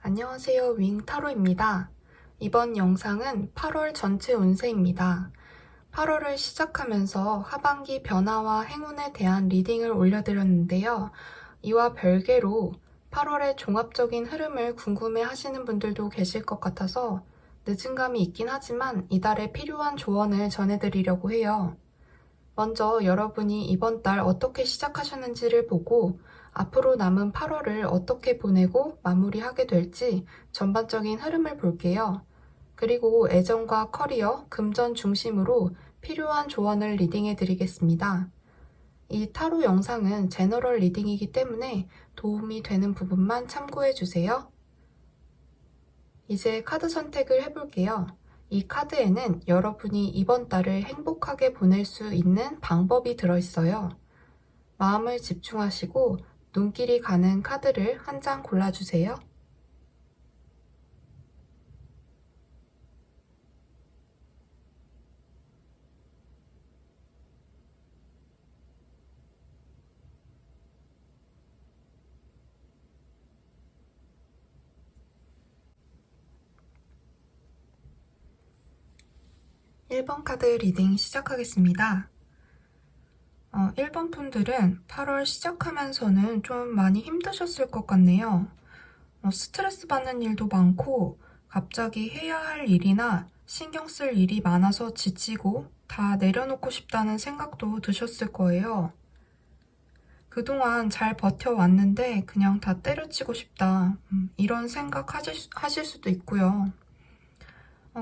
안녕하세요. 윙타로입니다. 이번 영상은 8월 전체 운세입니다. 8월을 시작하면서 하반기 변화와 행운에 대한 리딩을 올려드렸는데요. 이와 별개로 8월의 종합적인 흐름을 궁금해 하시는 분들도 계실 것 같아서 늦은 감이 있긴 하지만 이달에 필요한 조언을 전해드리려고 해요. 먼저 여러분이 이번 달 어떻게 시작하셨는지를 보고 앞으로 남은 8월을 어떻게 보내고 마무리하게 될지 전반적인 흐름을 볼게요. 그리고 애정과 커리어, 금전 중심으로 필요한 조언을 리딩해 드리겠습니다. 이 타로 영상은 제너럴 리딩이기 때문에 도움이 되는 부분만 참고해 주세요. 이제 카드 선택을 해볼게요. 이 카드에는 여러분이 이번 달을 행복하게 보낼 수 있는 방법이 들어있어요. 마음을 집중하시고 눈길이 가는 카드를 한 장 골라주세요. (1번) 카드 리딩 시작하겠습니다. 1번 분들은 8월 시작하면서는 좀 많이 힘드셨을 것 같네요. 스트레스 받는 일도 많고 갑자기 해야 할 일이나 신경 쓸 일이 많아서 지치고 다 내려놓고 싶다는 생각도 드셨을 거예요. 그동안 잘 버텨왔는데 그냥 다 때려치고 싶다. 이런 생각 하실 수도 있고요.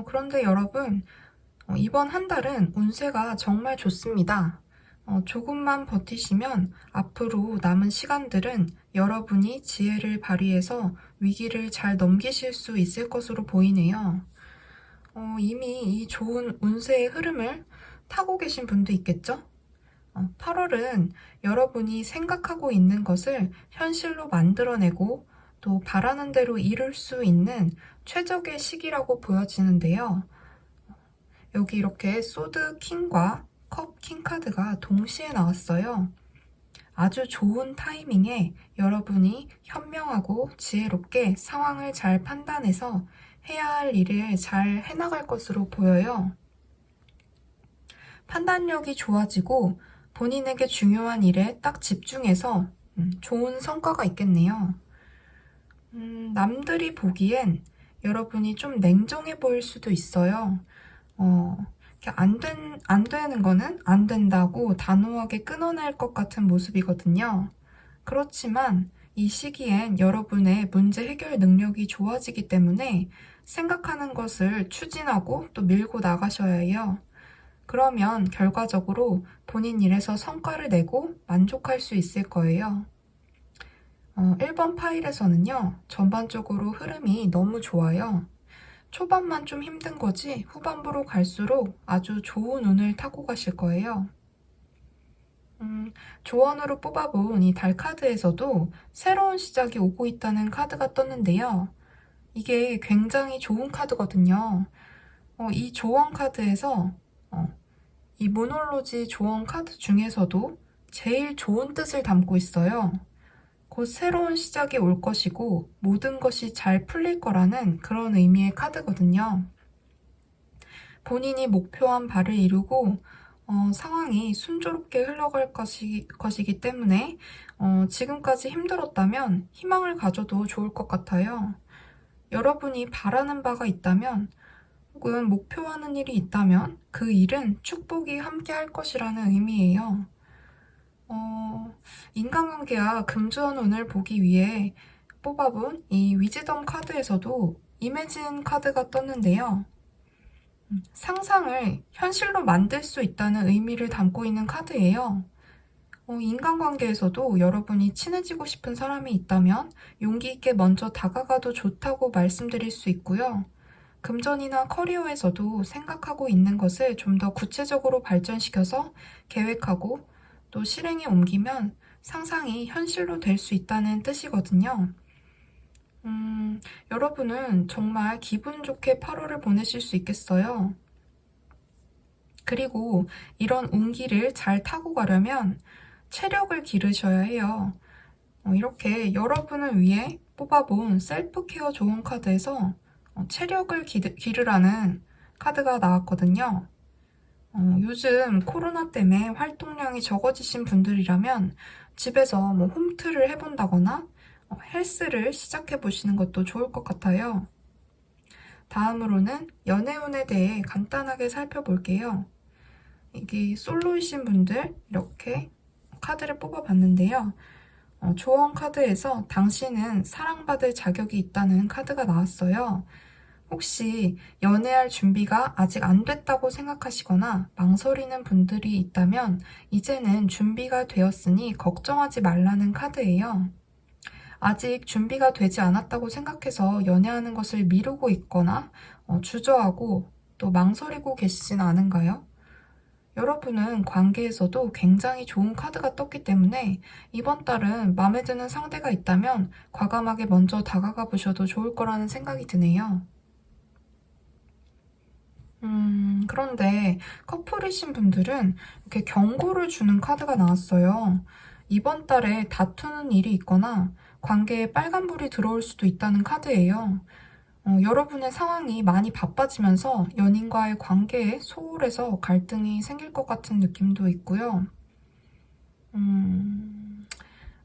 그런데 여러분, 이번 한 달은 운세가 정말 좋습니다. 조금만 버티시면 앞으로 남은 시간들은 여러분이 지혜를 발휘해서 위기를 잘 넘기실 수 있을 것으로 보이네요. 이미 이 좋은 운세의 흐름을 타고 계신 분도 있겠죠? 8월은 여러분이 생각하고 있는 것을 현실로 만들어내고 또 바라는 대로 이룰 수 있는 최적의 시기라고 보여지는데요. 여기 이렇게 소드 킹과 컵 킹 카드가 동시에 나왔어요. 아주 좋은 타이밍에 여러분이 현명하고 지혜롭게 상황을 잘 판단해서 해야 할 일을 잘 해나갈 것으로 보여요. 판단력이 좋아지고 본인에게 중요한 일에 딱 집중해서 좋은 성과가 있겠네요. 남들이 보기엔 여러분이 좀 냉정해 보일 수도 있어요. 안 되는 거는 안 된다고 단호하게 끊어낼 것 같은 모습이거든요. 그렇지만 이 시기엔 여러분의 문제 해결 능력이 좋아지기 때문에 생각하는 것을 추진하고 또 밀고 나가셔야 해요. 그러면 결과적으로 본인 일에서 성과를 내고 만족할 수 있을 거예요. 1번 파일에서는요, 전반적으로 흐름이 너무 좋아요. 초반만 좀 힘든 거지 후반부로 갈수록 아주 좋은 운을 타고 가실 거예요. 조언으로 뽑아본 이 달 카드에서도 새로운 시작이 오고 있다는 카드가 떴는데요. 이게 굉장히 좋은 카드거든요. 이 조언 카드에서 이 모놀로지 조언 카드 중에서도 제일 좋은 뜻을 담고 있어요. 곧 새로운 시작이 올 것이고 모든 것이 잘 풀릴 거라는 그런 의미의 카드거든요. 본인이 목표한 바를 이루고 상황이 순조롭게 흘러갈 것이기 때문에 지금까지 힘들었다면 희망을 가져도 좋을 것 같아요. 여러분이 바라는 바가 있다면 혹은 목표하는 일이 있다면 그 일은 축복이 함께 할 것이라는 의미예요. 인간관계와 금주한 운을 보기 위해 뽑아본 이 위즈덤 카드에서도 이매진 카드가 떴는데요. 상상을 현실로 만들 수 있다는 의미를 담고 있는 카드예요. 인간관계에서도 여러분이 친해지고 싶은 사람이 있다면 용기 있게 먼저 다가가도 좋다고 말씀드릴 수 있고요. 금전이나 커리어에서도 생각하고 있는 것을 좀 더 구체적으로 발전시켜서 계획하고 또 실행에 옮기면 상상이 현실로 될 수 있다는 뜻이거든요. 여러분은 정말 기분 좋게 8월을 보내실 수 있겠어요. 그리고 이런 운기를 잘 타고 가려면 체력을 기르셔야 해요. 이렇게 여러분을 위해 뽑아본 셀프 케어 좋은 카드에서 체력을 기르라는 카드가 나왔거든요. 요즘 코로나 때문에 활동량이 적어지신 분들이라면 집에서 뭐 홈트를 해본다거나 헬스를 시작해 보시는 것도 좋을 것 같아요. 다음으로는 연애운에 대해 간단하게 살펴볼게요. 이게 솔로이신 분들 이렇게 카드를 뽑아봤는데요. 조언 카드에서 당신은 사랑받을 자격이 있다는 카드가 나왔어요. 혹시 연애할 준비가 아직 안 됐다고 생각하시거나 망설이는 분들이 있다면 이제는 준비가 되었으니 걱정하지 말라는 카드예요. 아직 준비가 되지 않았다고 생각해서 연애하는 것을 미루고 있거나 주저하고 또 망설이고 계시진 않은가요? 여러분은 관계에서도 굉장히 좋은 카드가 떴기 때문에 이번 달은 마음에 드는 상대가 있다면 과감하게 먼저 다가가 보셔도 좋을 거라는 생각이 드네요. 그런데 커플이신 분들은 이렇게 경고를 주는 카드가 나왔어요. 이번 달에 다투는 일이 있거나 관계에 빨간불이 들어올 수도 있다는 카드예요. 여러분의 상황이 많이 바빠지면서 연인과의 관계에 소홀해서 갈등이 생길 것 같은 느낌도 있고요.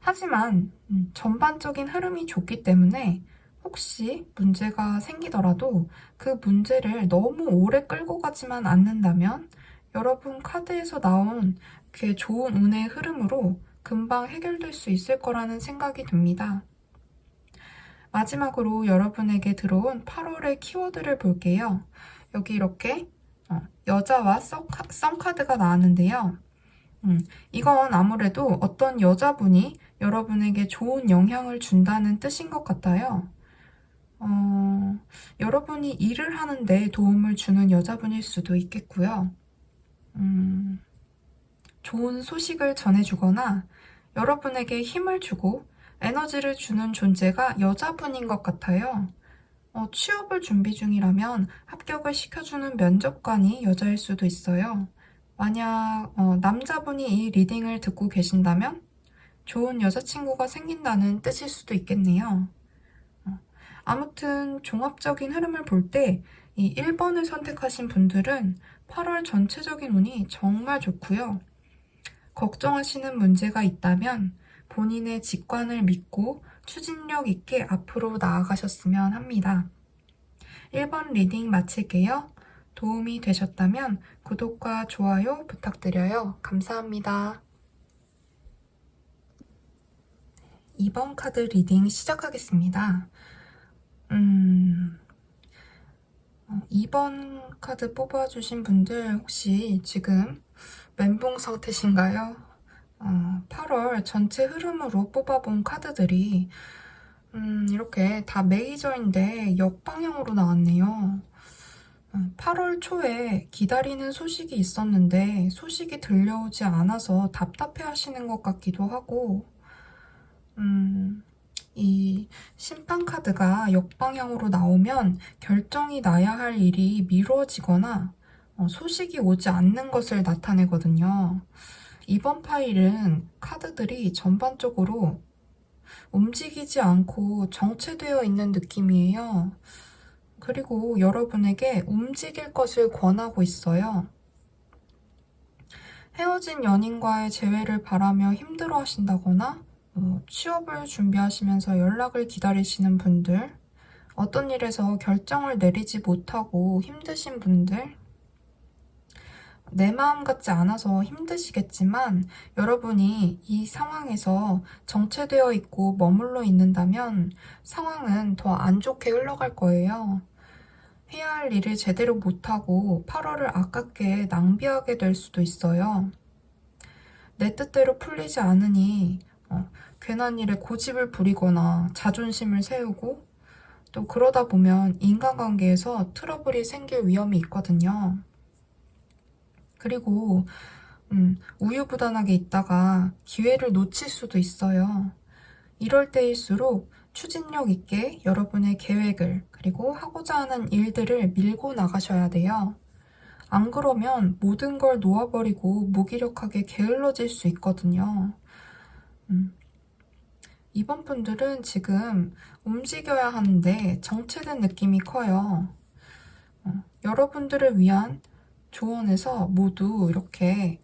하지만 전반적인 흐름이 좋기 때문에 혹시 문제가 생기더라도 그 문제를 너무 오래 끌고 가지만 않는다면 여러분 카드에서 나온 그 좋은 운의 흐름으로 금방 해결될 수 있을 거라는 생각이 듭니다. 마지막으로 여러분에게 들어온 8월의 키워드를 볼게요. 여기 이렇게 여자와 썸카드가 나왔는데요. 이건 아무래도 어떤 여자분이 여러분에게 좋은 영향을 준다는 뜻인 것 같아요. 여러분이 일을 하는데 도움을 주는 여자분일 수도 있겠고요. 좋은 소식을 전해주거나 여러분에게 힘을 주고 에너지를 주는 존재가 여자분인 것 같아요. 취업을 준비 중이라면 합격을 시켜주는 면접관이 여자일 수도 있어요. 만약 남자분이 이 리딩을 듣고 계신다면 좋은 여자친구가 생긴다는 뜻일 수도 있겠네요. 아무튼 종합적인 흐름을 볼 때 이 1번을 선택하신 분들은 8월 전체적인 운이 정말 좋고요. 걱정하시는 문제가 있다면 본인의 직관을 믿고 추진력 있게 앞으로 나아가셨으면 합니다. 1번 리딩 마칠게요. 도움이 되셨다면 구독과 좋아요 부탁드려요. 감사합니다. 2번 카드 리딩 시작하겠습니다. 2번 카드 뽑아주신 분들 혹시 지금 멘붕 상태신가요? 8월 전체 흐름으로 뽑아본 카드들이 이렇게 다 메이저인데 역방향으로 나왔네요. 8월 초에 기다리는 소식이 있었는데 소식이 들려오지 않아서 답답해 하시는 것 같기도 하고 이 심판 카드가 역방향으로 나오면 결정이 나야 할 일이 미뤄지거나 소식이 오지 않는 것을 나타내거든요. 이번 파일은 카드들이 전반적으로 움직이지 않고 정체되어 있는 느낌이에요. 그리고 여러분에게 움직일 것을 권하고 있어요. 헤어진 연인과의 재회를 바라며 힘들어 하신다거나 취업을 준비하시면서 연락을 기다리시는 분들, 어떤 일에서 결정을 내리지 못하고 힘드신 분들, 내 마음 같지 않아서 힘드시겠지만 여러분이 이 상황에서 정체되어 있고 머물러 있는다면 상황은 더 안 좋게 흘러갈 거예요. 해야 할 일을 제대로 못하고 8월을 아깝게 낭비하게 될 수도 있어요. 내 뜻대로 풀리지 않으니 괜한 일에 고집을 부리거나 자존심을 세우고 또 그러다 보면 인간관계에서 트러블이 생길 위험이 있거든요. 그리고 우유부단하게 있다가 기회를 놓칠 수도 있어요. 이럴 때일수록 추진력 있게 여러분의 계획을 그리고 하고자 하는 일들을 밀고 나가셔야 돼요. 안 그러면 모든 걸 놓아버리고 무기력하게 게을러질 수 있거든요. 이번 분들은 지금 움직여야 하는데 정체된 느낌이 커요. 여러분들을 위한 조언에서 모두 이렇게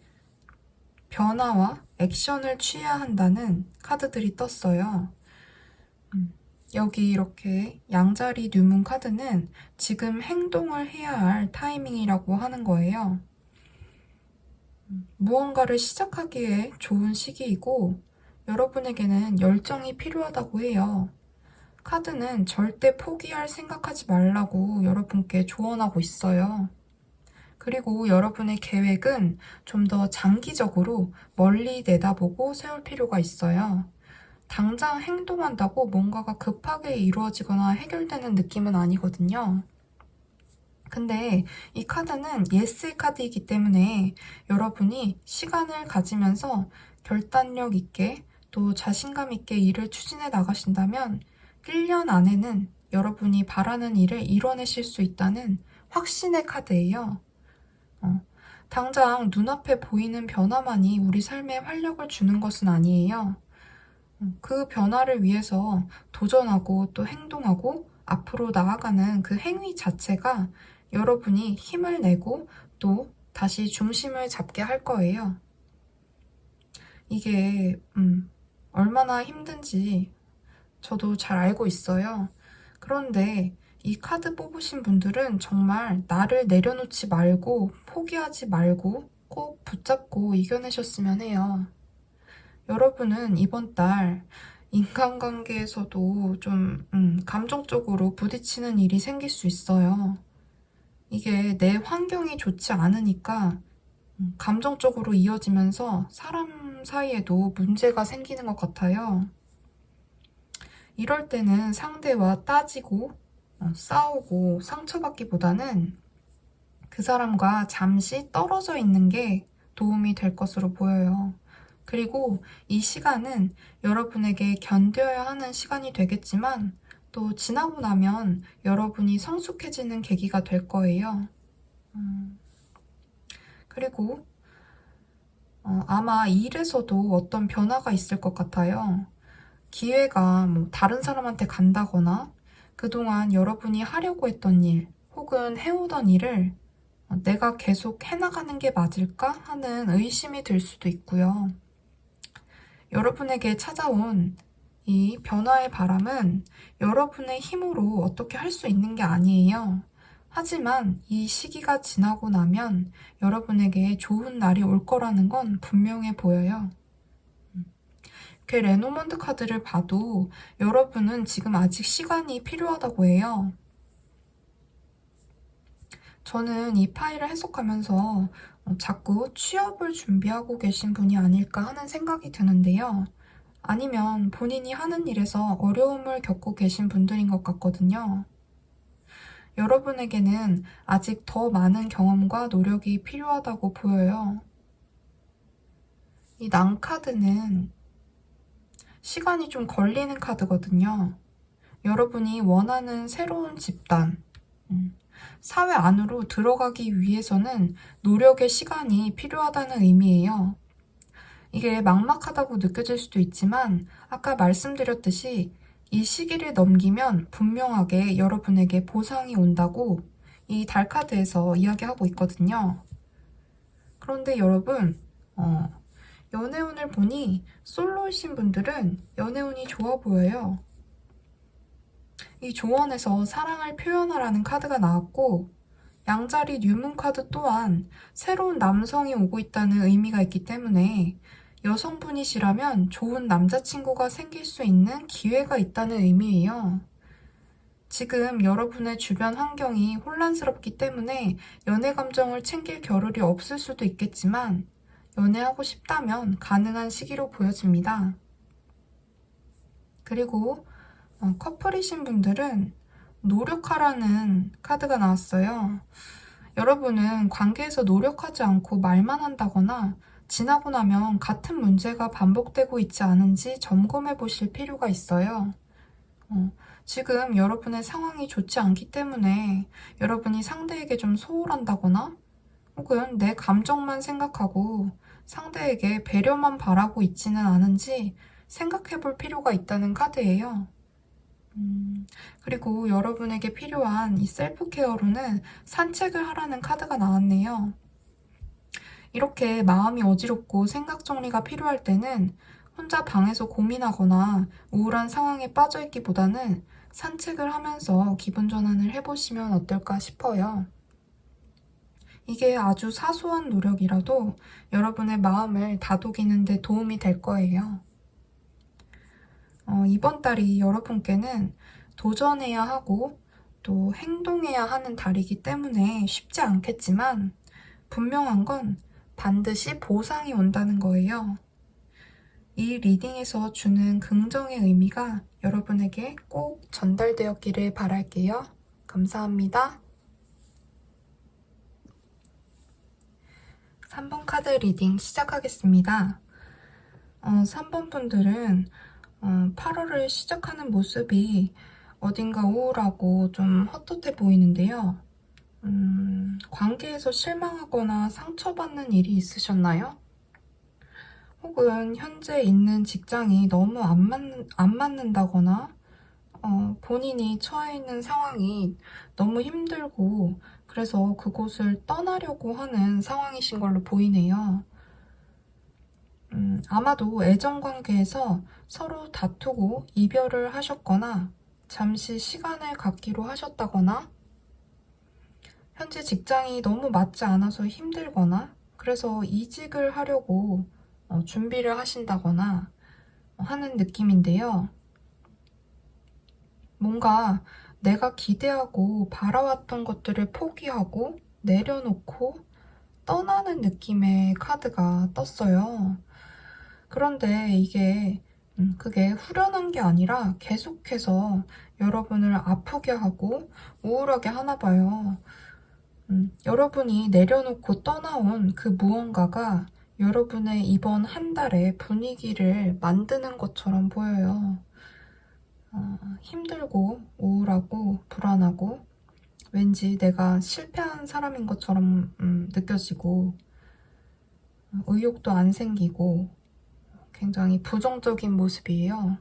변화와 액션을 취해야 한다는 카드들이 떴어요. 여기 이렇게 양자리 뉴문 카드는 지금 행동을 해야 할 타이밍이라고 하는 거예요. 무언가를 시작하기에 좋은 시기이고 여러분에게는 열정이 필요하다고 해요. 카드는 절대 포기할 생각하지 말라고 여러분께 조언하고 있어요. 그리고 여러분의 계획은 좀 더 장기적으로 멀리 내다보고 세울 필요가 있어요. 당장 행동한다고 뭔가가 급하게 이루어지거나 해결되는 느낌은 아니거든요. 근데 이 카드는 예스의 카드이기 때문에 여러분이 시간을 가지면서 결단력 있게 또 자신감 있게 일을 추진해 나가신다면 1년 안에는 여러분이 바라는 일을 이뤄내실 수 있다는 확신의 카드예요. 당장 눈앞에 보이는 변화만이 우리 삶에 활력을 주는 것은 아니에요. 그 변화를 위해서 도전하고 또 행동하고 앞으로 나아가는 그 행위 자체가 여러분이 힘을 내고 또 다시 중심을 잡게 할 거예요. 이게 얼마나 힘든지 저도 잘 알고 있어요. 그런데 이 카드 뽑으신 분들은 정말 나를 내려놓지 말고 포기하지 말고 꼭 붙잡고 이겨내셨으면 해요. 여러분은 이번 달 인간관계에서도 좀 감정적으로 부딪히는 일이 생길 수 있어요. 이게 내 환경이 좋지 않으니까 감정적으로 이어지면서 사람 사이에도 문제가 생기는 것 같아요. 이럴 때는 상대와 따지고 싸우고 상처받기보다는 그 사람과 잠시 떨어져 있는 게 도움이 될 것으로 보여요. 그리고 이 시간은 여러분에게 견뎌야 하는 시간이 되겠지만 또 지나고 나면 여러분이 성숙해지는 계기가 될 거예요. 그리고 아마 일에서도 어떤 변화가 있을 것 같아요. 기회가 다른 사람한테 간다거나 그동안 여러분이 하려고 했던 일 혹은 해오던 일을 내가 계속 해나가는 게 맞을까 하는 의심이 들 수도 있고요. 여러분에게 찾아온 이 변화의 바람은 여러분의 힘으로 어떻게 할 수 있는 게 아니에요. 하지만 이 시기가 지나고 나면 여러분에게 좋은 날이 올 거라는 건 분명해 보여요. 이렇게 레노먼드 카드를 봐도 여러분은 지금 아직 시간이 필요하다고 해요. 저는 이 파일을 해석하면서 자꾸 취업을 준비하고 계신 분이 아닐까 하는 생각이 드는데요. 아니면 본인이 하는 일에서 어려움을 겪고 계신 분들인 것 같거든요. 여러분에게는 아직 더 많은 경험과 노력이 필요하다고 보여요. 이 낭카드는 시간이 좀 걸리는 카드거든요. 여러분이 원하는 새로운 집단, 사회 안으로 들어가기 위해서는 노력의 시간이 필요하다는 의미예요. 이게 막막하다고 느껴질 수도 있지만 아까 말씀드렸듯이 이 시기를 넘기면 분명하게 여러분에게 보상이 온다고 이 달카드에서 이야기하고 있거든요. 그런데 여러분, 연애운을 보니 솔로이신 분들은 연애운이 좋아 보여요. 이 조언에서 사랑을 표현하라는 카드가 나왔고 양자리 뉴문 카드 또한 새로운 남성이 오고 있다는 의미가 있기 때문에 여성분이시라면 좋은 남자친구가 생길 수 있는 기회가 있다는 의미예요. 지금 여러분의 주변 환경이 혼란스럽기 때문에 연애 감정을 챙길 겨를이 없을 수도 있겠지만 연애하고 싶다면 가능한 시기로 보여집니다. 그리고 커플이신 분들은 노력하라는 카드가 나왔어요. 여러분은 관계에서 노력하지 않고 말만 한다거나 지나고 나면 같은 문제가 반복되고 있지 않은지 점검해 보실 필요가 있어요. 지금 여러분의 상황이 좋지 않기 때문에 여러분이 상대에게 좀 소홀한다거나 혹은 내 감정만 생각하고 상대에게 배려만 바라고 있지는 않은지 생각해 볼 필요가 있다는 카드예요. 그리고 여러분에게 필요한 이 셀프 케어로는 산책을 하라는 카드가 나왔네요. 이렇게 마음이 어지럽고 생각 정리가 필요할 때는 혼자 방에서 고민하거나 우울한 상황에 빠져있기보다는 산책을 하면서 기분 전환을 해보시면 어떨까 싶어요. 이게 아주 사소한 노력이라도 여러분의 마음을 다독이는 데 도움이 될 거예요. 이번 달이 여러분께는 도전해야 하고 또 행동해야 하는 달이기 때문에 쉽지 않겠지만 분명한 건 반드시 보상이 온다는 거예요. 이 리딩에서 주는 긍정의 의미가 여러분에게 꼭 전달되었기를 바랄게요. 감사합니다. 3번 카드 리딩 시작하겠습니다. 3번 분들은 8월을 시작하는 모습이 어딘가 우울하고 좀 헛헛해 보이는데요. 관계에서 실망하거나 상처받는 일이 있으셨나요? 혹은 현재 있는 직장이 너무 안 맞는다거나 본인이 처해 있는 상황이 너무 힘들고 그래서 그곳을 떠나려고 하는 상황이신 걸로 보이네요. 아마도 애정관계에서 서로 다투고 이별을 하셨거나 잠시 시간을 갖기로 하셨다거나 현재 직장이 너무 맞지 않아서 힘들거나 그래서 이직을 하려고 준비를 하신다거나 하는 느낌인데요. 뭔가 내가 기대하고 바라왔던 것들을 포기하고 내려놓고 떠나는 느낌의 카드가 떴어요. 그런데 이게 그게 후련한 게 아니라 계속해서 여러분을 아프게 하고 우울하게 하나 봐요. 여러분이 내려놓고 떠나온 그 무언가가 여러분의 이번 한 달의 분위기를 만드는 것처럼 보여요. 힘들고 우울하고 불안하고 왠지 내가 실패한 사람인 것처럼 느껴지고 의욕도 안 생기고 굉장히 부정적인 모습이에요.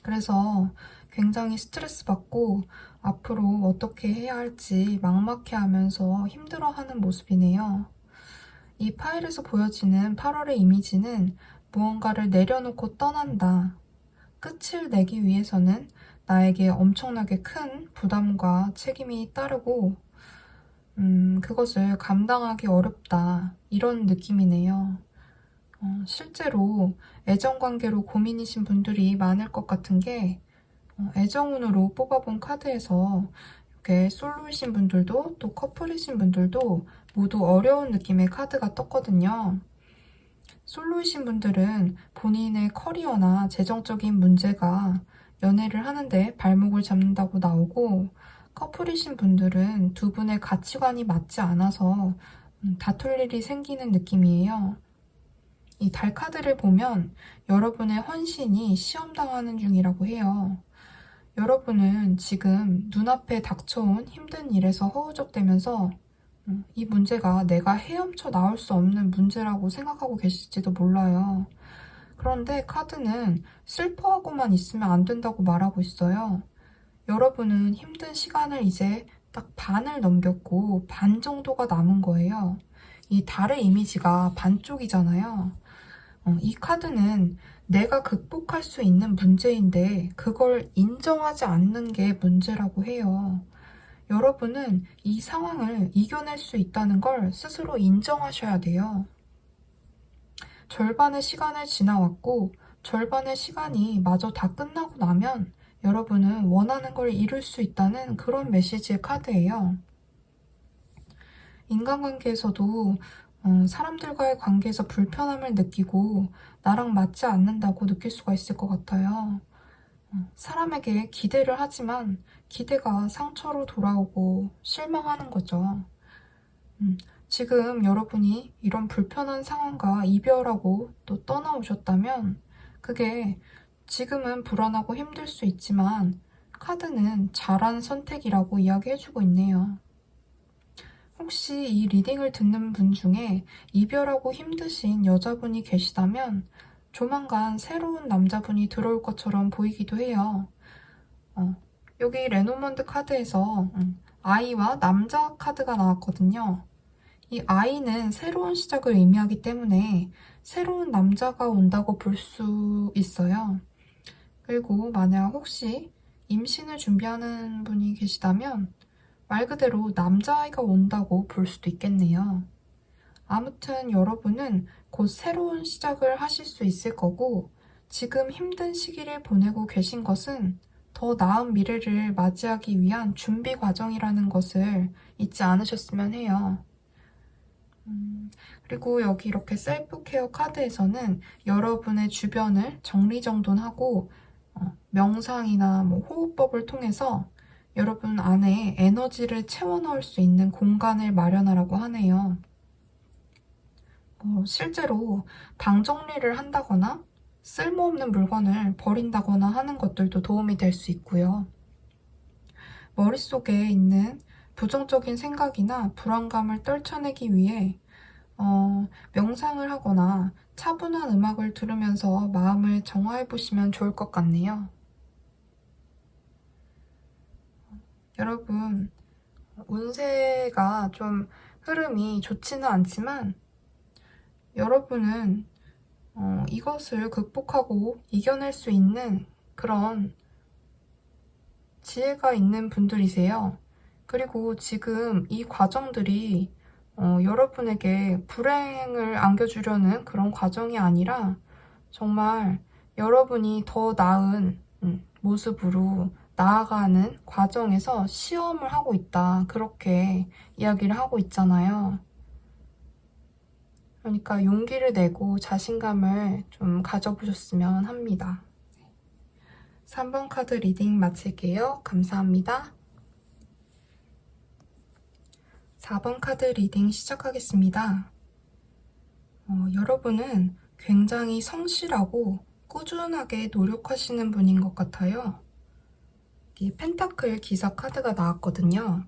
그래서 굉장히 스트레스 받고 앞으로 어떻게 해야 할지 막막해하면서 힘들어하는 모습이네요. 이 파일에서 보여지는 8월의 이미지는 무언가를 내려놓고 떠난다. 끝을 내기 위해서는 나에게 엄청나게 큰 부담과 책임이 따르고 그것을 감당하기 어렵다. 이런 느낌이네요. 실제로 애정관계로 고민이신 분들이 많을 것 같은 게 애정운으로 뽑아본 카드에서 이렇게 솔로이신 분들도 또 커플이신 분들도 모두 어려운 느낌의 카드가 떴거든요. 솔로이신 분들은 본인의 커리어나 재정적인 문제가 연애를 하는데 발목을 잡는다고 나오고 커플이신 분들은 두 분의 가치관이 맞지 않아서 다툴 일이 생기는 느낌이에요. 이 달 카드를 보면 여러분의 헌신이 시험당하는 중이라고 해요. 여러분은 지금 눈앞에 닥쳐온 힘든 일에서 허우적대면서 이 문제가 내가 헤엄쳐 나올 수 없는 문제라고 생각하고 계실지도 몰라요. 그런데 카드는 슬퍼하고만 있으면 안 된다고 말하고 있어요. 여러분은 힘든 시간을 이제 딱 반을 넘겼고 반 정도가 남은 거예요. 이 달의 이미지가 반쪽이잖아요. 이 카드는 내가 극복할 수 있는 문제인데 그걸 인정하지 않는 게 문제라고 해요. 여러분은 이 상황을 이겨낼 수 있다는 걸 스스로 인정하셔야 돼요. 절반의 시간을 지나왔고 절반의 시간이 마저 다 끝나고 나면 여러분은 원하는 걸 이룰 수 있다는 그런 메시지의 카드예요. 인간관계에서도 사람들과의 관계에서 불편함을 느끼고 나랑 맞지 않는다고 느낄 수가 있을 것 같아요. 사람에게 기대를 하지만 기대가 상처로 돌아오고 실망하는 거죠. 지금 여러분이 이런 불편한 상황과 이별하고 또 떠나오셨다면 그게 지금은 불안하고 힘들 수 있지만 카드는 잘한 선택이라고 이야기해주고 있네요. 혹시 이 리딩을 듣는 분 중에 이별하고 힘드신 여자분이 계시다면 조만간 새로운 남자분이 들어올 것처럼 보이기도 해요. 여기 레노먼드 카드에서 아이와 남자 카드가 나왔거든요. 이 아이는 새로운 시작을 의미하기 때문에 새로운 남자가 온다고 볼 수 있어요. 그리고 만약 혹시 임신을 준비하는 분이 계시다면 말 그대로 남자아이가 온다고 볼 수도 있겠네요. 아무튼 여러분은 곧 새로운 시작을 하실 수 있을 거고 지금 힘든 시기를 보내고 계신 것은 더 나은 미래를 맞이하기 위한 준비 과정이라는 것을 잊지 않으셨으면 해요. 그리고 여기 이렇게 셀프 케어 카드에서는 여러분의 주변을 정리정돈하고 명상이나 호흡법을 통해서 여러분 안에 에너지를 채워 넣을 수 있는 공간을 마련하라고 하네요. 실제로 방 정리를 한다거나 쓸모없는 물건을 버린다거나 하는 것들도 도움이 될 수 있고요. 머릿속에 있는 부정적인 생각이나 불안감을 떨쳐내기 위해 명상을 하거나 차분한 음악을 들으면서 마음을 정화해 보시면 좋을 것 같네요. 여러분, 운세가 좀 흐름이 좋지는 않지만 여러분은 이것을 극복하고 이겨낼 수 있는 그런 지혜가 있는 분들이세요. 그리고 지금 이 과정들이 여러분에게 불행을 안겨주려는 그런 과정이 아니라 정말 여러분이 더 나은 모습으로 나아가는 과정에서 시험을 하고 있다. 그렇게 이야기를 하고 있잖아요. 그러니까 용기를 내고 자신감을 좀 가져보셨으면 합니다. 3번 카드 리딩 마칠게요. 감사합니다. 4번 카드 리딩 시작하겠습니다. 여러분은 굉장히 성실하고 꾸준하게 노력하시는 분인 것 같아요. 이 펜타클 기사 카드가 나왔거든요.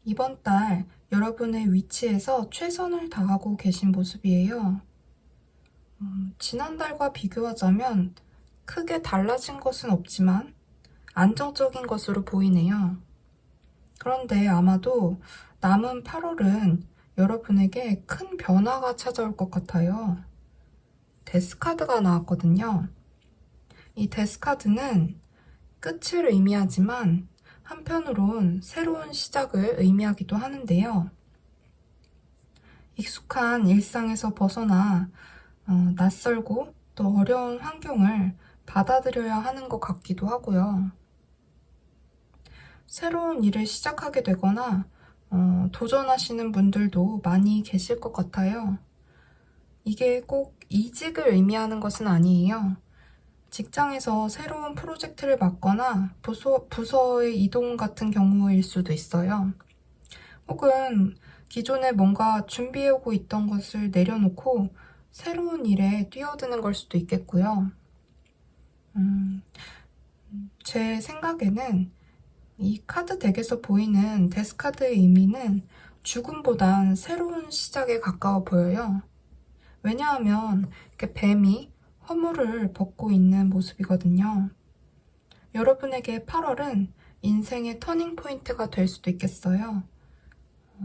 이번 달 여러분의 위치에서 최선을 다하고 계신 모습이에요. 지난달과 비교하자면 크게 달라진 것은 없지만 안정적인 것으로 보이네요. 그런데 아마도 남은 8월은 여러분에게 큰 변화가 찾아올 것 같아요. 데스카드가 나왔거든요. 이 데스카드는 끝을 의미하지만 한편으론 새로운 시작을 의미하기도 하는데요. 익숙한 일상에서 벗어나 낯설고 또 어려운 환경을 받아들여야 하는 것 같기도 하고요. 새로운 일을 시작하게 되거나 도전하시는 분들도 많이 계실 것 같아요. 이게 꼭 이직을 의미하는 것은 아니에요. 직장에서 새로운 프로젝트를 맡거나 부서의 이동 같은 경우일 수도 있어요. 혹은 기존에 뭔가 준비해오고 있던 것을 내려놓고 새로운 일에 뛰어드는 걸 수도 있겠고요. 제 생각에는 이 카드 덱에서 보이는 데스카드의 의미는 죽음보단 새로운 시작에 가까워 보여요. 왜냐하면 이렇게 뱀이 허물을 벗고 있는 모습이거든요. 여러분에게 8월은 인생의 터닝 포인트가 될 수도 있겠어요.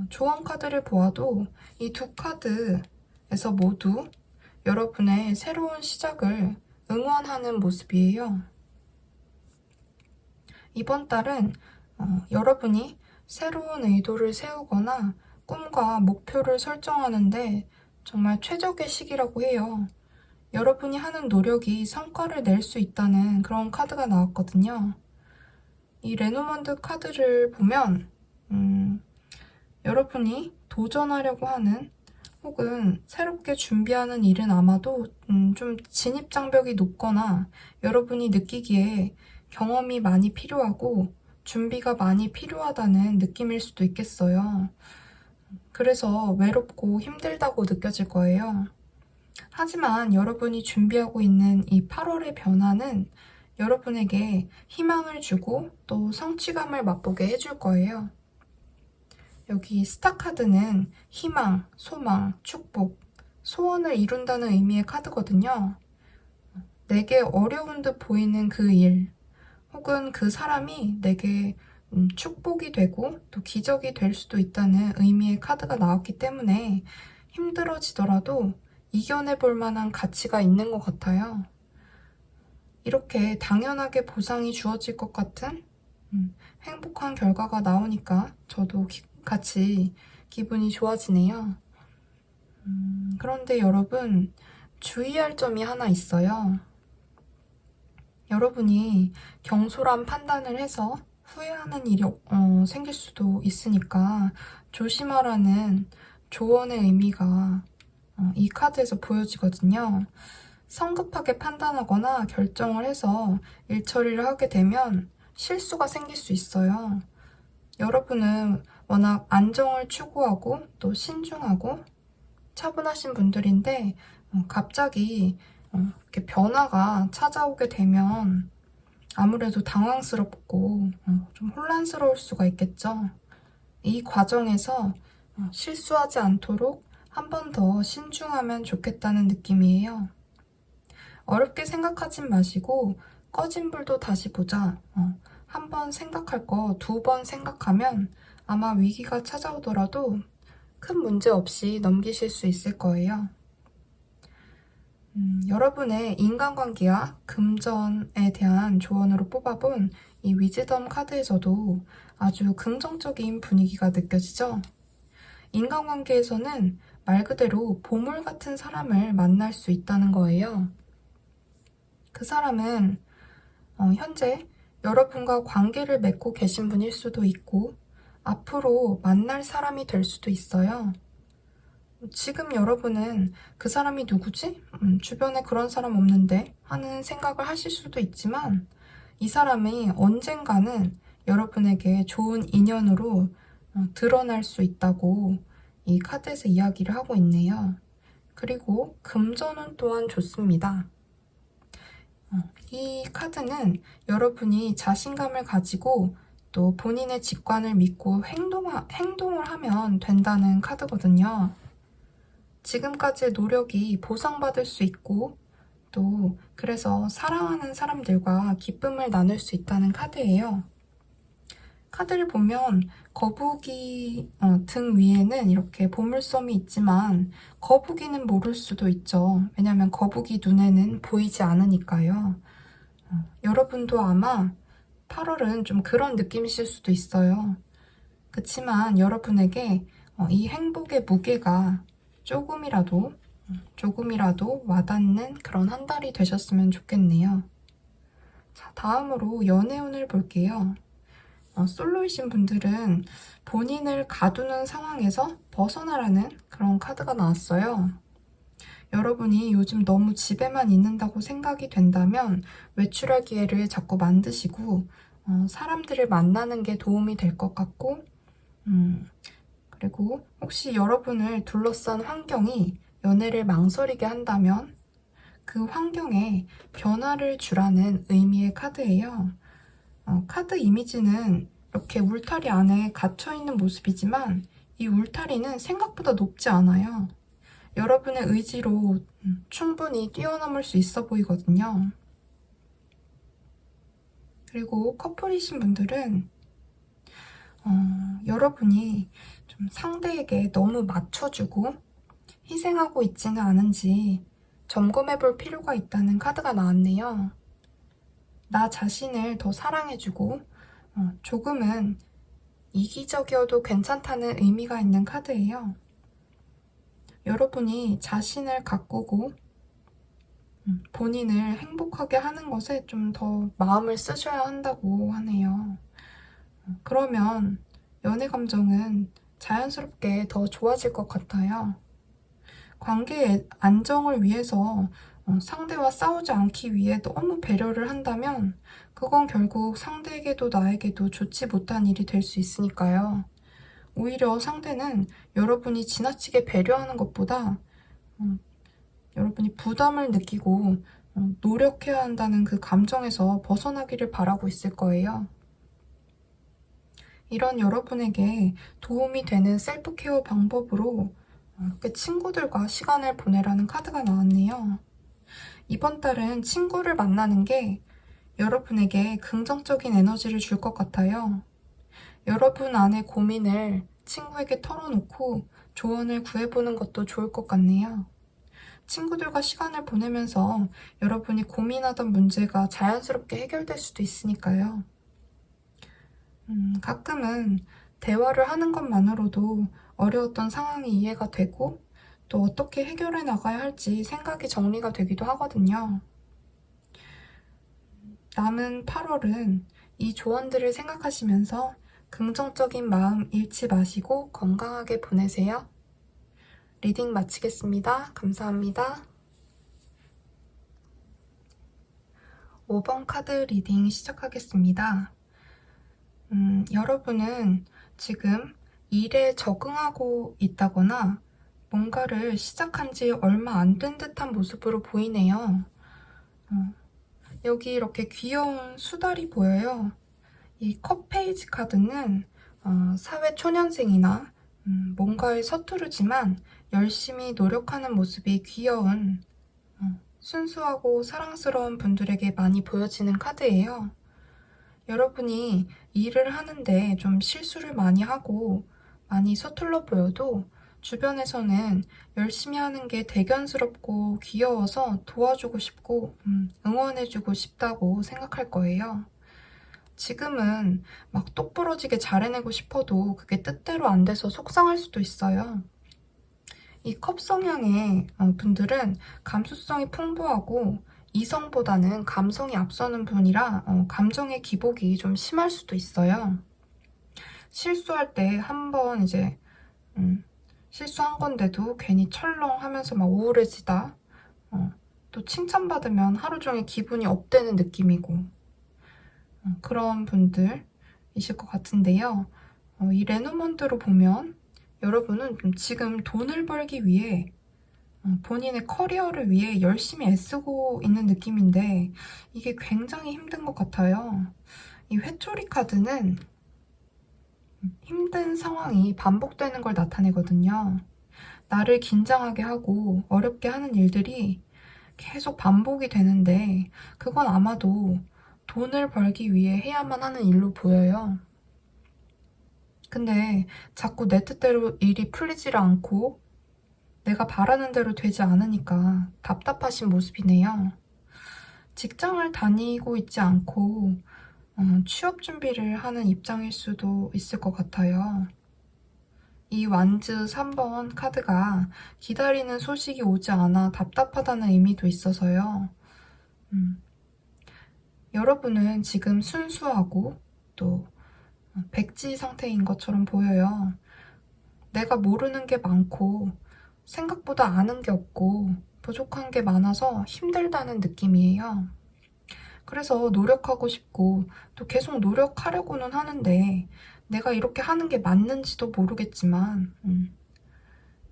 조언 카드를 보아도 이 두 카드에서 모두 여러분의 새로운 시작을 응원하는 모습이에요. 이번 달은 여러분이 새로운 의도를 세우거나 꿈과 목표를 설정하는데 정말 최적의 시기라고 해요. 여러분이 하는 노력이 성과를 낼 수 있다는 그런 카드가 나왔거든요. 이 레노먼드 카드를 보면 여러분이 도전하려고 하는 혹은 새롭게 준비하는 일은 아마도 좀 진입장벽이 높거나 여러분이 느끼기에 경험이 많이 필요하고 준비가 많이 필요하다는 느낌일 수도 있겠어요. 그래서 외롭고 힘들다고 느껴질 거예요. 하지만 여러분이 준비하고 있는 이 8월의 변화는 여러분에게 희망을 주고 또 성취감을 맛보게 해줄 거예요. 여기 스타 카드는 희망, 소망, 축복, 소원을 이룬다는 의미의 카드거든요. 내게 어려운 듯 보이는 그 일, 혹은 그 사람이 내게 축복이 되고 또 기적이 될 수도 있다는 의미의 카드가 나왔기 때문에 힘들어지더라도 이겨내볼 만한 가치가 있는 것 같아요. 이렇게 당연하게 보상이 주어질 것 같은 행복한 결과가 나오니까 저도 같이 기분이 좋아지네요. 그런데 여러분, 주의할 점이 하나 있어요. 여러분이 경솔한 판단을 해서 후회하는 일이 생길 수도 있으니까 조심하라는 조언의 의미가 이 카드에서 보여지거든요. 성급하게 판단하거나 결정을 해서 일 처리를 하게 되면 실수가 생길 수 있어요. 여러분은 워낙 안정을 추구하고 또 신중하고 차분하신 분들인데 갑자기 이렇게 변화가 찾아오게 되면 아무래도 당황스럽고 좀 혼란스러울 수가 있겠죠. 이 과정에서 실수하지 않도록 한 번 더 신중하면 좋겠다는 느낌이에요. 어렵게 생각하지 마시고 꺼진 불도 다시 보자. 한 번 생각할 거 2번 생각하면 아마 위기가 찾아오더라도 큰 문제 없이 넘기실 수 있을 거예요. 여러분의 인간관계와 금전에 대한 조언으로 뽑아본 이 위즈덤 카드에서도 아주 긍정적인 분위기가 느껴지죠? 인간관계에서는 말 그대로 보물 같은 사람을 만날 수 있다는 거예요. 그 사람은 현재 여러분과 관계를 맺고 계신 분일 수도 있고 앞으로 만날 사람이 될 수도 있어요. 지금 여러분은 그 사람이 누구지? 주변에 그런 사람 없는데 하는 생각을 하실 수도 있지만 이 사람이 언젠가는 여러분에게 좋은 인연으로 드러날 수 있다고 이 카드에서 이야기를 하고 있네요. 그리고 금전운 또한 좋습니다. 이 카드는 여러분이 자신감을 가지고 또 본인의 직관을 믿고 행동을 하면 된다는 카드거든요. 지금까지의 노력이 보상받을 수 있고 또 그래서 사랑하는 사람들과 기쁨을 나눌 수 있다는 카드예요. 카드를 보면 거북이 등 위에는 이렇게 보물섬이 있지만 거북이는 모를 수도 있죠. 왜냐하면 거북이 눈에는 보이지 않으니까요. 여러분도 아마 8월은 좀 그런 느낌이실 수도 있어요. 그치만 여러분에게 이 행복의 무게가 조금이라도 와닿는 그런 한 달이 되셨으면 좋겠네요. 자, 다음으로 연애운을 볼게요. 솔로이신 분들은 본인을 가두는 상황에서 벗어나라는 그런 카드가 나왔어요. 여러분이 요즘 너무 집에만 있는다고 생각이 된다면 외출할 기회를 자꾸 만드시고 사람들을 만나는 게 도움이 될 것 같고 그리고 혹시 여러분을 둘러싼 환경이 연애를 망설이게 한다면 그 환경에 변화를 주라는 의미의 카드예요. 카드 이미지는 이렇게 울타리 안에 갇혀있는 모습이지만 이 울타리는 생각보다 높지 않아요. 여러분의 의지로 충분히 뛰어넘을 수 있어 보이거든요. 그리고 커플이신 분들은 여러분이 좀 상대에게 너무 맞춰주고 희생하고 있지는 않은지 점검해 볼 필요가 있다는 카드가 나왔네요. 나 자신을 더 사랑해주고 조금은 이기적이어도 괜찮다는 의미가 있는 카드예요. 여러분이 자신을 가꾸고 본인을 행복하게 하는 것에 좀 더 마음을 쓰셔야 한다고 하네요. 그러면 연애 감정은 자연스럽게 더 좋아질 것 같아요. 관계의 안정을 위해서 상대와 싸우지 않기 위해 너무 배려를 한다면 그건 결국 상대에게도 나에게도 좋지 못한 일이 될 수 있으니까요. 오히려 상대는 여러분이 지나치게 배려하는 것보다 여러분이 부담을 느끼고 노력해야 한다는 그 감정에서 벗어나기를 바라고 있을 거예요. 이런 여러분에게 도움이 되는 셀프케어 방법으로 이렇게 친구들과 시간을 보내라는 카드가 나왔네요. 이번 달은 친구를 만나는 게 여러분에게 긍정적인 에너지를 줄 것 같아요. 여러분 안의 고민을 친구에게 털어놓고 조언을 구해보는 것도 좋을 것 같네요. 친구들과 시간을 보내면서 여러분이 고민하던 문제가 자연스럽게 해결될 수도 있으니까요. 가끔은 대화를 하는 것만으로도 어려웠던 상황이 이해가 되고 또 어떻게 해결해 나가야 할지 생각이 정리가 되기도 하거든요. 남은 8월은 이 조언들을 생각하시면서 긍정적인 마음 잃지 마시고 건강하게 보내세요. 리딩 마치겠습니다. 감사합니다. 5번 카드 리딩 시작하겠습니다. 여러분은 지금 일에 적응하고 있다거나 뭔가를 시작한 지 얼마 안 된 듯한 모습으로 보이네요. 여기 이렇게 귀여운 수달이 보여요. 이 컵 페이지 카드는 사회 초년생이나 뭔가에 서투르지만 열심히 노력하는 모습이 귀여운 순수하고 사랑스러운 분들에게 많이 보여지는 카드예요. 여러분이 일을 하는데 좀 실수를 많이 하고 많이 서툴러 보여도 주변에서는 열심히 하는 게 대견스럽고 귀여워서 도와주고 싶고 응원해주고 싶다고 생각할 거예요. 지금은 막 똑부러지게 잘해내고 싶어도 그게 뜻대로 안 돼서 속상할 수도 있어요. 이 컵 성향의 분들은 감수성이 풍부하고 이성보다는 감성이 앞서는 분이라 감정의 기복이 좀 심할 수도 있어요. 실수할 때 한번 이제 실수한 건데도 괜히 철렁하면서 막 우울해지다. 또 칭찬받으면 하루 종일 기분이 업되는 느낌이고 그런 분들이실 것 같은데요. 이 레노먼드로 보면 여러분은 지금 돈을 벌기 위해 본인의 커리어를 위해 열심히 애쓰고 있는 느낌인데 이게 굉장히 힘든 것 같아요. 이 회초리 카드는 힘든 상황이 반복되는 걸 나타내거든요. 나를 긴장하게 하고 어렵게 하는 일들이 계속 반복이 되는데 그건 아마도 돈을 벌기 위해 해야만 하는 일로 보여요. 근데 자꾸 내 뜻대로 일이 풀리지를 않고 내가 바라는 대로 되지 않으니까 답답하신 모습이네요. 직장을 다니고 있지 않고 취업 준비를 하는 입장일 수도 있을 것 같아요. 이 완즈 3번 카드가 기다리는 소식이 오지 않아 답답하다는 의미도 있어서요. 여러분은 지금 순수하고 또 백지 상태인 것처럼 보여요. 내가 모르는 게 많고 생각보다 아는 게 없고 부족한 게 많아서 힘들다는 느낌이에요. 그래서 노력하고 싶고 또 계속 노력하려고는 하는데 내가 이렇게 하는 게 맞는지도 모르겠지만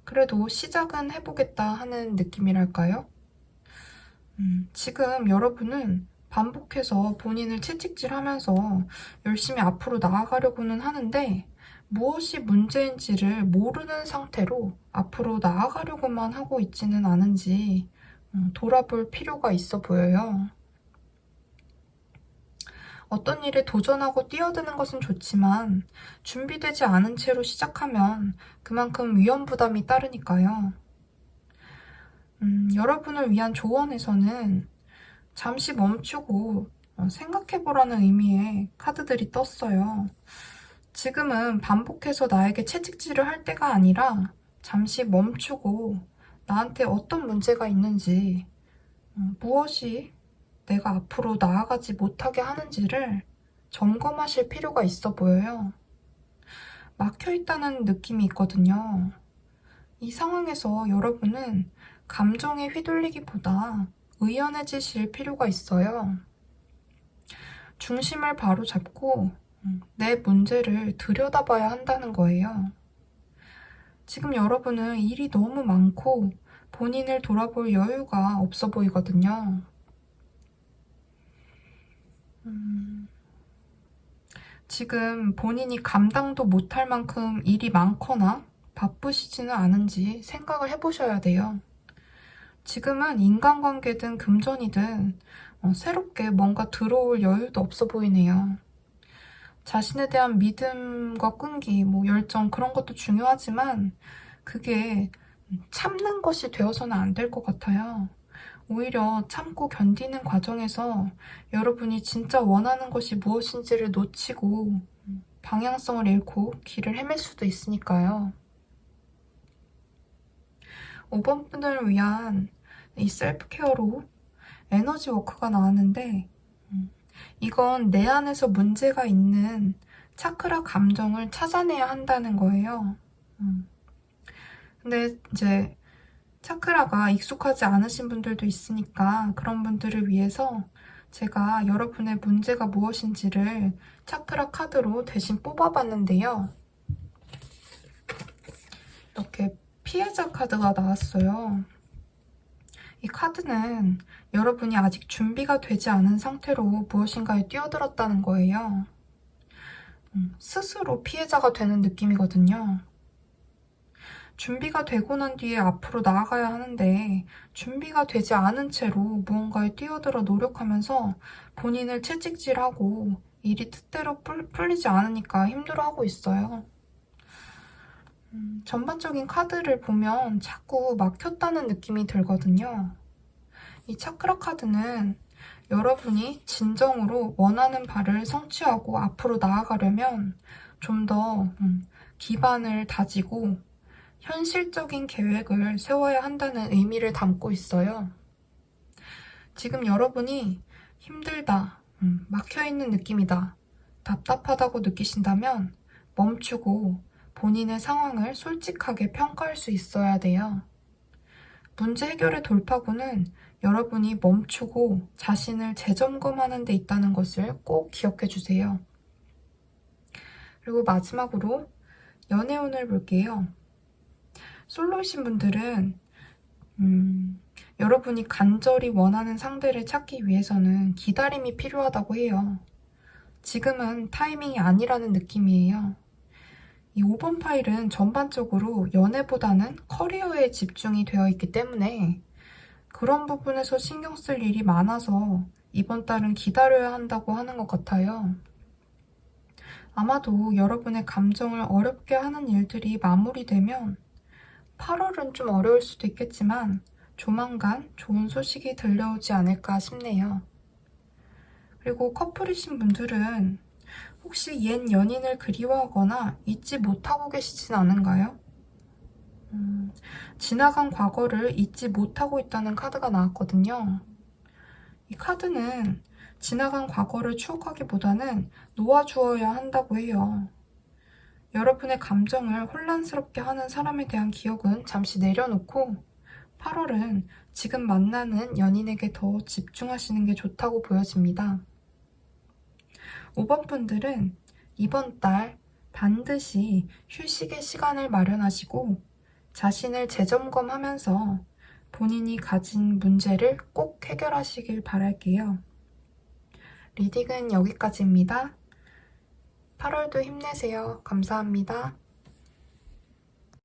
그래도 시작은 해보겠다 하는 느낌이랄까요? 지금 여러분은 반복해서 본인을 채찍질하면서 열심히 앞으로 나아가려고는 하는데 무엇이 문제인지를 모르는 상태로 앞으로 나아가려고만 하고 있지는 않은지 돌아볼 필요가 있어 보여요. 어떤 일에 도전하고 뛰어드는 것은 좋지만 준비되지 않은 채로 시작하면 그만큼 위험 부담이 따르니까요. 여러분을 위한 조언에서는 잠시 멈추고 생각해보라는 의미의 카드들이 떴어요. 지금은 반복해서 나에게 채찍질을 할 때가 아니라 잠시 멈추고 나한테 어떤 문제가 있는지, 무엇이 내가 앞으로 나아가지 못하게 하는지를 점검하실 필요가 있어 보여요. 막혀있다는 느낌이 있거든요. 이 상황에서 여러분은 감정에 휘둘리기보다 의연해지실 필요가 있어요. 중심을 바로 잡고 내 문제를 들여다봐야 한다는 거예요. 지금 여러분은 일이 너무 많고 본인을 돌아볼 여유가 없어 보이거든요. 지금 본인이 감당도 못할 만큼 일이 많거나 바쁘시지는 않은지 생각을 해보셔야 돼요. 지금은 인간관계든 금전이든 새롭게 뭔가 들어올 여유도 없어 보이네요. 자신에 대한 믿음과 끈기, 열정 그런 것도 중요하지만 그게 참는 것이 되어서는 안 될 것 같아요. 오히려 참고 견디는 과정에서 여러분이 진짜 원하는 것이 무엇인지를 놓치고 방향성을 잃고 길을 헤맬 수도 있으니까요. 5번 분을 위한 이 셀프케어로 에너지 워크가 나왔는데 이건 내 안에서 문제가 있는 차크라 감정을 찾아내야 한다는 거예요. 근데 이제 차크라가 익숙하지 않으신 분들도 있으니까 그런 분들을 위해서 제가 여러분의 문제가 무엇인지를 차크라 카드로 대신 뽑아봤는데요. 이렇게 피해자 카드가 나왔어요. 이 카드는 여러분이 아직 준비가 되지 않은 상태로 무엇인가에 뛰어들었다는 거예요. 스스로 피해자가 되는 느낌이거든요. 준비가 되고 난 뒤에 앞으로 나아가야 하는데 준비가 되지 않은 채로 무언가에 뛰어들어 노력하면서 본인을 채찍질하고 일이 뜻대로 풀리지 않으니까 힘들어하고 있어요. 전반적인 카드를 보면 자꾸 막혔다는 느낌이 들거든요. 이 차크라 카드는 여러분이 진정으로 원하는 바를 성취하고 앞으로 나아가려면 좀 더 기반을 다지고 현실적인 계획을 세워야 한다는 의미를 담고 있어요. 지금 여러분이 힘들다, 막혀있는 느낌이다, 답답하다고 느끼신다면 멈추고 본인의 상황을 솔직하게 평가할 수 있어야 돼요. 문제 해결의 돌파구는 여러분이 멈추고 자신을 재점검하는 데 있다는 것을 꼭 기억해 주세요. 그리고 마지막으로 연애운을 볼게요. 솔로이신 분들은 여러분이 간절히 원하는 상대를 찾기 위해서는 기다림이 필요하다고 해요. 지금은 타이밍이 아니라는 느낌이에요. 이 5번 파일은 전반적으로 연애보다는 커리어에 집중이 되어 있기 때문에 그런 부분에서 신경 쓸 일이 많아서 이번 달은 기다려야 한다고 하는 것 같아요. 아마도 여러분의 감정을 어렵게 하는 일들이 마무리되면 8월은 좀 어려울 수도 있겠지만 조만간 좋은 소식이 들려오지 않을까 싶네요. 그리고 커플이신 분들은 혹시 옛 연인을 그리워하거나 잊지 못하고 계시진 않은가요? 지나간 과거를 잊지 못하고 있다는 카드가 나왔거든요. 이 카드는 지나간 과거를 추억하기보다는 놓아주어야 한다고 해요. 여러분의 감정을 혼란스럽게 하는 사람에 대한 기억은 잠시 내려놓고 8월은 지금 만나는 연인에게 더 집중하시는 게 좋다고 보여집니다. 5번 분들은 이번 달 반드시 휴식의 시간을 마련하시고 자신을 재점검하면서 본인이 가진 문제를 꼭 해결하시길 바랄게요. 리딩은 여기까지입니다. 8월도 힘내세요. 감사합니다.